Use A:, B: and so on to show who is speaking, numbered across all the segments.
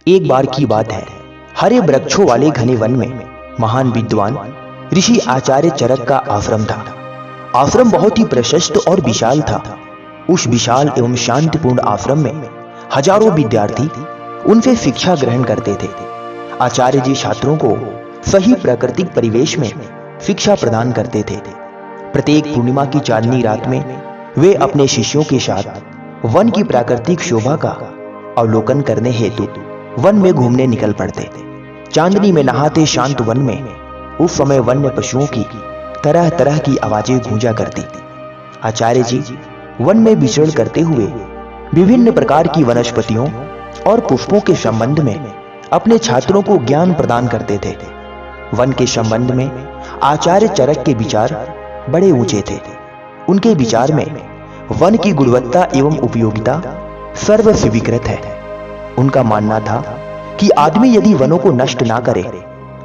A: एक बार की बात है, हरे वृक्षों वाले घने वन में महान विद्वान ऋषि आचार्य चरक का आश्रम था। आश्रम बहुत ही प्रशस्त और विशाल था। उस विशाल एवं शांतिपूर्ण आश्रम में हजारों विद्यार्थी उनसे शिक्षा ग्रहण करते थे। आचार्य जी छात्रों को सही प्राकृतिक परिवेश में शिक्षा प्रदान करते थे। प्रत्येक पूर्णिमा की चांदनी रात में वे अपने शिष्यों के साथ वन की प्राकृतिक शोभा का अवलोकन करने हेतु वन में घूमने निकल पड़ते। चांदनी में नहाते शांत वन में उस समय वन्य पशुओं की तरह तरह की आवाजें गूंजा करती। आचार्य जी वन में विचरण करते हुए विभिन्न प्रकार की वनस्पतियों और पुष्पों के संबंध में अपने छात्रों को ज्ञान प्रदान करते थे। वन के संबंध में आचार्य चरक के विचार बड़े ऊंचे थे। उनके विचार में वन की गुणवत्ता एवं उपयोगिता सर्वस्वीकृत है। उनका मानना था कि आदमी यदि वनों को नष्ट ना करे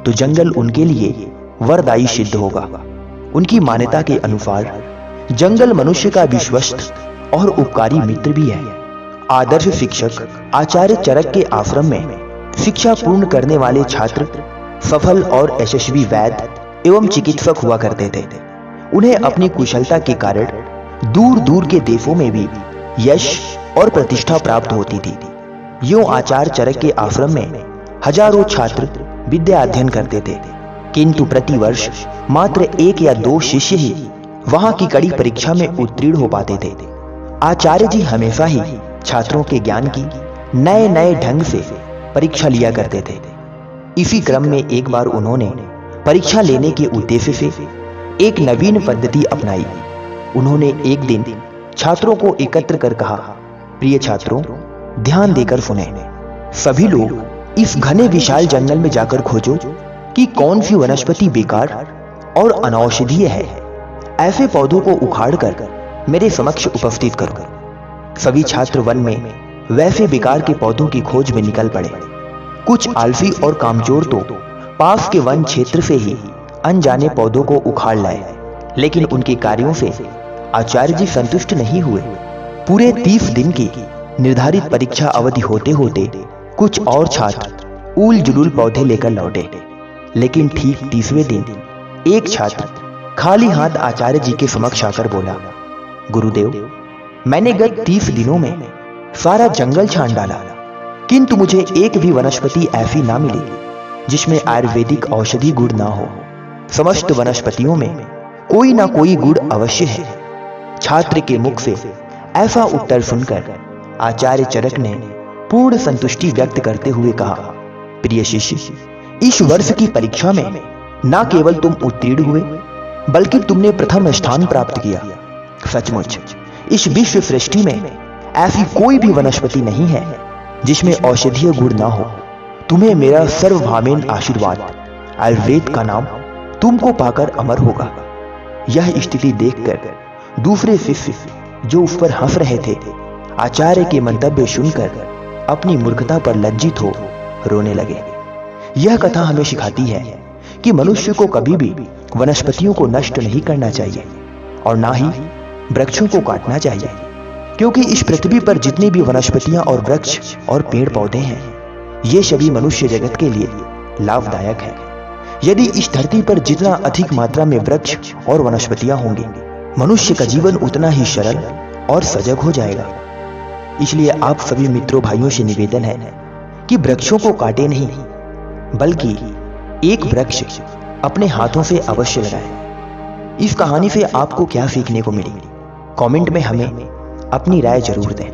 A: तो जंगल उनके लिए वरदायी सिद्ध होगा। उनकी मान्यता के अनुसार जंगल मनुष्य का विश्वस्त और उपकारी मित्र भी है। आदर्श शिक्षक आचार्य चरक के आश्रम में शिक्षा पूर्ण करने वाले छात्र सफल और यशस्वी वैद्य एवं चिकित्सक हुआ करते थे। उन्हें अपनी कुशलता के कारण दूर दूर के देशों में भी यश और प्रतिष्ठा प्राप्त होती थी। यूं आचार्य चरक के आश्रम में हजारों छात्र विद्या अध्ययन करते थे, किंतु प्रतिवर्ष मात्र 1 या 2 शिष्य ही वहां की कड़ी परीक्षा में उत्तीर्ण हो पाते थे। आचार्य जी हमेशा ही छात्रों के ज्ञान की नए नए ढंग से परीक्षा लिया करते थे। इसी क्रम में एक बार उन्होंने परीक्षा लेने के उद्देश्य से एक नवीन पद्धति अपनाई। उन्होंने एक दिन छात्रों को एकत्र कर कहा, प्रिय छात्रों, ध्यान देकर सुने। सभी लोग इस घने विशाल जंगल में जाकर खोजो कि कौन सी वनस्पति बेकार और अनौषधीय है। ऐसे पौधों को उखाड़कर मेरे समक्ष उपस्थित करो। सभी छात्र वन में वैसे बेकार के पौधों की खोज में निकल पड़े। कुछ आलसी और कामचोर तो पास के वन क्षेत्र से ही अनजाने पौधों को उखाड़ लाए, लेकिन उनके कार्यों से आचार्य जी संतुष्ट नहीं हुए। पूरे 30 दिन की निर्धारित परीक्षा अवधि होते होते कुछ और छात्र उल जुलूल पौधे लेकर लौटे, लेकिन ठीक 30वें दिन एक छात्र खाली हाथ आचार्य जी के समक्ष आकर बोला, गुरुदेव, मैंने गत 30 दिनों में सारा जंगल छान डाला, किंतु मुझे एक भी वनस्पति ऐसी ना मिली जिसमें आयुर्वेदिक औषधि गुण ना हो। समस्त वनस्पतियों में कोई ना कोई गुण अवश्य है। छात्र के मुख से ऐसा उत्तर सुनकर आचार्य चरक ने पूर्ण संतुष्टि व्यक्त करते हुए कहा, प्रिय शिष्य, इस वर्ष की परीक्षा में ना केवल तुम उत्तीर्ण हुए बल्कि तुमने प्रथम स्थान प्राप्त किया। सचमुच इस विश्व सृष्टि में ऐसी कोई भी वनस्पति नहीं है जिसमें औषधीय गुण ना हो। तुम्हें मेरा सर्वभावेन आशीर्वाद। आयुर्वेद का नाम तुमको पाकर अमर होगा। यह स्थिति देखकर दूसरे शिष्य जो उस पर हंस रहे थे, आचार्य के मंतव्य सुनकर अपनी मूर्खता पर लज्जित हो रोने लगे। यह कथा हमें सिखाती है कि मनुष्य को कभी भी वनस्पतियों को नष्ट नहीं करना चाहिए और ना ही वृक्षों को काटना चाहिए, क्योंकि इस पृथ्वी पर जितनी भी वनस्पतियां और वृक्ष और पेड़ पौधे हैं, ये सभी मनुष्य जगत के लिए लाभदायक है। यदि इस धरती पर जितना अधिक मात्रा में वृक्ष और वनस्पतियां होंगी, मनुष्य का जीवन उतना ही सरल और सजग हो जाएगा। इसलिए आप सभी मित्रों भाइयों से निवेदन है कि वृक्षों को काटे नहीं, बल्कि एक वृक्ष अपने हाथों से अवश्य लगाएं। इस कहानी से आपको क्या सीखने को मिली, कमेंट में हमें अपनी राय जरूर दें।